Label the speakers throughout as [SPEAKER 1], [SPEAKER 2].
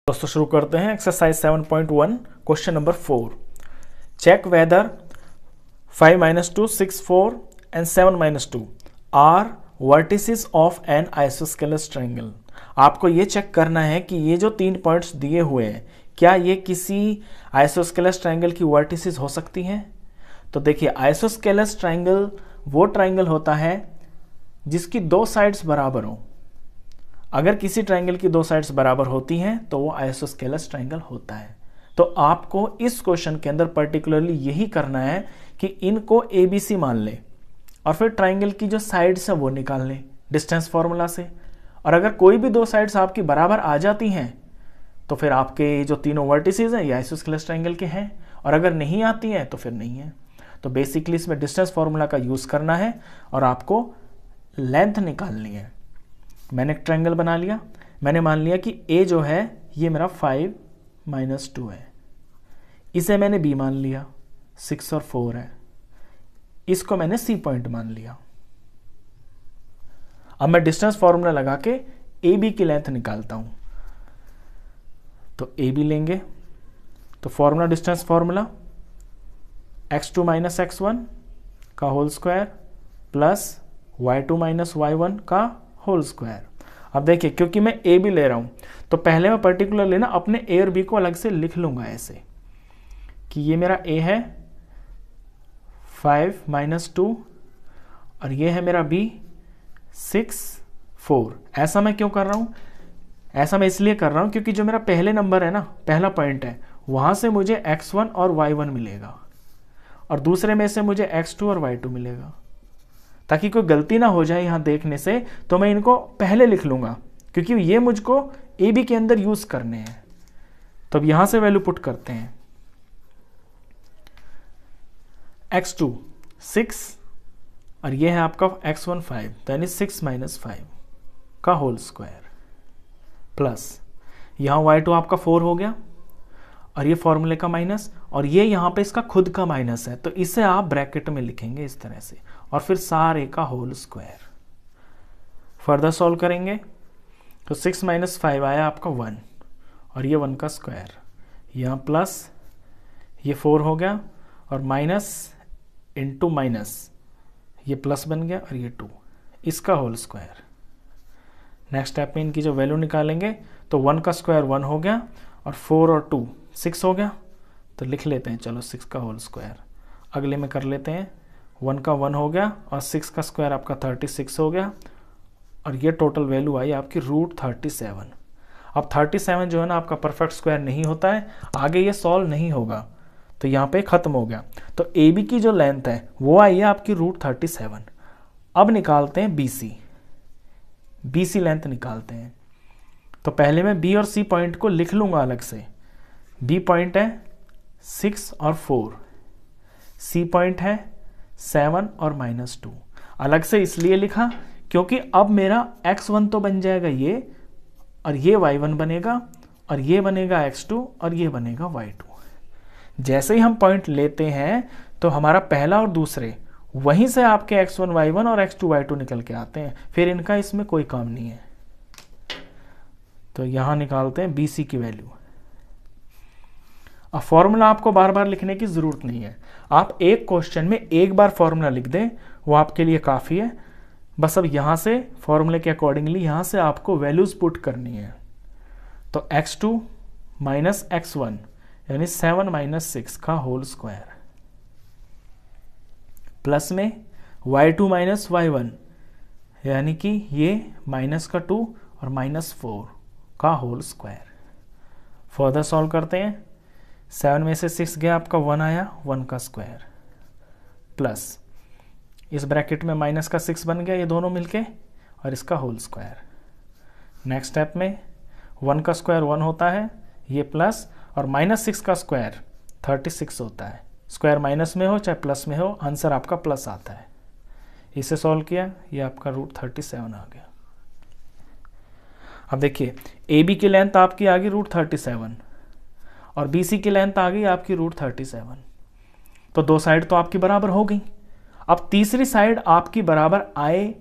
[SPEAKER 1] दोस्तों शुरू करते हैं exercise 7.1 question number 4। Check whether 5 - 2, 6, 4 and 7 - 2 are vertices of an isosceles triangle. आपको ये चेक करना है कि ये जो 3 पॉइंट्स दिए हुए हैं क्या ये किसी आइसोस्केलस ट्रायंगल की वर्टिसेस हो सकती हैं। तो देखिए, आइसोस्केलस ट्रायंगल वो ट्रायंगल होता है जिसकी दो साइड्स बराबर हो। अगर किसी ट्रायंगल की दो साइड्स बराबर होती हैं तो वो आइसोस्केलस ट्रायंगल होता है। तो आपको इस क्वेश्चन के अंदर पर्टिकुलरली यही करना है कि इनको ABC मान ले और फिर ट्रायंगल की जो साइड्स है वो निकाल ले डिस्टेंस फॉर्मूला से। और अगर कोई भी दो साइड्स आपकी बराबर आ जाती हैं तो फिर आपके जो तीनों वर्टिसेस हैं ये आइसोस्केलस ट्रायंगल के हैं, और अगर नहीं आती हैं तो फिर नहीं है। तो बेसिकली इसमें डिस्टेंस फॉर्मूला का यूज करना है और आपको लेंथ निकालनी है। मैंने एक ट्रायंगल बना लिया, मैंने मान लिया कि A जो है ये मेरा 5 - 2 है, इसे मैंने B मान लिया, 6 और 4 है, इसको मैंने C पॉइंट मान लिया। अब मैं डिस्टेंस फॉर्मूला लगा के AB की लेंथ निकालता हूं। तो AB लेंगे तो formula distance formula x2 - x1 का whole square plus y2 - y1 का होल स्क्वायर। अब देखिए, क्योंकि मैं ए भी ले रहा हूं तो पहले मैं पर्टिकुलरली ना अपने ए और बी को अलग से लिख लूंगा ऐसे कि ये मेरा ए है 5 - 2 और ये है मेरा बी 6, 4। ऐसा मैं क्यों कर रहा हूं? ऐसा मैं इसलिए कर रहा हूं क्योंकि जो मेरा पहले नंबर है ना, पहला पॉइंट है, वहां से मुझे x1 और y1 मिलेगा और दूसरे में से मुझे x2 और y2 मिलेगा। ताकि कोई गलती ना हो जाए यहां देखने से, तो मैं इनको पहले लिख लूंगा क्योंकि ये मुझको ए बी के अंदर यूज करने हैं। तो अब यहां से वैल्यू पुट करते हैं। x2 6 और ये है आपका x1 5, यानी 6 - 5 का होल स्क्वायर प्लस यहां y2 आपका 4 हो गया और ये फॉर्मूले का माइनस, और ये यहां पे इसका खुद का माइनस है तो इसे आप ब्रैकेट में लिखेंगे इस तरह से, और फिर सारे का होल स्क्वायर। फर्दर सॉल्व करेंगे तो 6 - 5 आया आपका 1 और ये 1 का स्क्वायर, यहाँ प्लस ये 4 हो गया और माइनस इंटू माइनस ये प्लस बन गया और ये 2, इसका होल स्क्वायर। नेक्स्ट स्टेप में इनकी जो वैल्यू निकालेंगे तो 1 का स्क्वायर 1 हो गया और 4 और 2 6 हो गया। तो लिख लेते हैं, चलो 6 का होल स्क्वायर। अगले में कर लेते हैं, 1 का 1 हो गया और 6 का स्क्वायर आपका 36 हो गया और ये टोटल वैल्यू आई आपकी √37। अब 37 जो है ना आपका परफेक्ट स्क्वायर नहीं होता है, आगे ये सॉल्व नहीं होगा तो यहाँ पे खत्म हो गया। तो AB की जो लेंथ है वो आई है आपकी √37। अब निकालते हैं BC लेंथ निकालते हैं। तो पहले मैं B और C पॉइंट को लिख लूंगा अलग से। B पॉइंट है 6 और 4, C पॉइंट है 7 और -2। अलग से इसलिए लिखा क्योंकि अब मेरा x1 तो बन जाएगा ये, और ये y1 बनेगा और ये बनेगा x2 और ये बनेगा y2। जैसे ही हम पॉइंट लेते हैं तो हमारा पहला और दूसरे वहीं से आपके x1 y1 और x2 y2 निकल के आते हैं, फिर इनका इसमें कोई काम नहीं है। तो यहां निकालते हैं BC की वैल्यू। अब फॉर्मूला आपको बार बार लिखने की जरूरत नहीं है, आप एक क्वेश्चन में एक बार फॉर्मूला लिख दें वो आपके लिए काफी है। बस अब यहां से फॉर्मूले के अकॉर्डिंगली यहां से आपको वैल्यूज पुट करनी है। तो x2 - x1 यानी 7 - 6 का होल स्क्वायर प्लस में y2 - y1 यानी कि ये -2 और -4 का होल स्क्वायर। फर्दर सॉल्व करते हैं। 7 में से 6 गया आपका 1 आया, 1 का स्क्वायर प्लस इस ब्रैकेट में माइनस का 6 बन गया ये दोनों मिलके और इसका होल स्क्वायर। नेक्स्ट स्टेप में 1 का स्क्वायर 1 होता है, ये प्लस और -6 का स्क्वायर 36 होता है। स्क्वायर माइनस में हो चाहे प्लस में हो, आंसर आपका प्लस आता है। इसे सॉल्व किया, ये आपका √37 आ गया। अब देखिए, AB की लेंथ आपकी आ गई √37 और BC की लेंथ आ गई आपकी √37। तो दो साइड तो आपकी बराबर हो गई। अब तीसरी साइड आपकी बराबर आए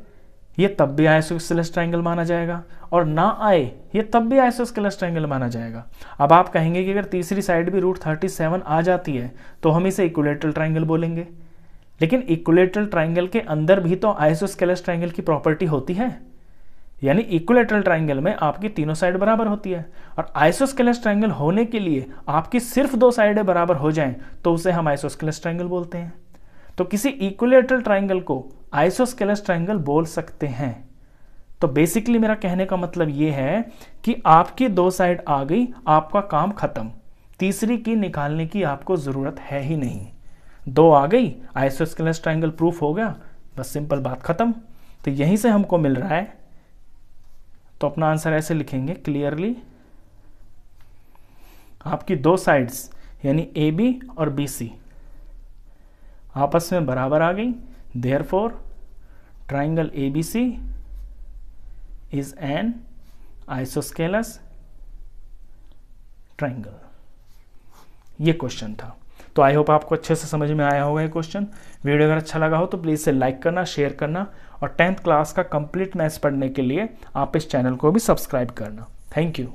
[SPEAKER 1] ये तब भी आइसोस्केलेस ट्रायंगल माना जाएगा, और ना आए ये तब भी आइसोस्केलेस ट्रायंगल माना जाएगा। अब आप कहेंगे कि अगर तीसरी साइड भी √37 आ जाती है तो हम इसे इक्विलैटरल ट्रायंगल बोलेंगे, लेकिन इक्विलैटरल ट्रायंगल के अंदर भी तो आइसोस्केलेस ट्रायंगल की प्रॉपर्टी होती है, यानी इक्विलैटरल ट्रायंगल में आपकी तीनों साइड बराबर होती है, और आइसोस्केलेस ट्रायंगल होने के लिए आपकी सिर्फ 2 साइडें बराबर हो जाएं तो उसे हम आइसोस्केलेस ट्रायंगल बोलते हैं। तो किसी इक्विलैटरल ट्रायंगल को आइसोस्केलेस ट्रायंगल बोल सकते हैं। तो बेसिकली मेरा कहने का मतलब ये है कि आपकी 2 साइड आ गई, आपका काम खत्म, तीसरी की निकालने की आपको जरूरत है ही नहीं। 2 आ गई, आइसोस्केलेस ट्रायंगल प्रूफ हो गया, बस सिंपल बात खत्म। तो यहीं से हमको मिल रहा है, तो अपना आंसर ऐसे लिखेंगे क्लियरली, आपकी 2 साइड्स यानी AB और BC आपस में बराबर आ गई, therefore triangle ABC is an isosceles triangle. ये क्वेश्चन था। तो आई होप आपको अच्छे से समझ में आया होगा ये क्वेश्चन। वीडियो अगर अच्छा लगा हो तो प्लीज़ इसे लाइक करना, शेयर करना, और 10th क्लास का कंप्लीट मैथ्स पढ़ने के लिए आप इस चैनल को भी सब्सक्राइब करना। Thank you.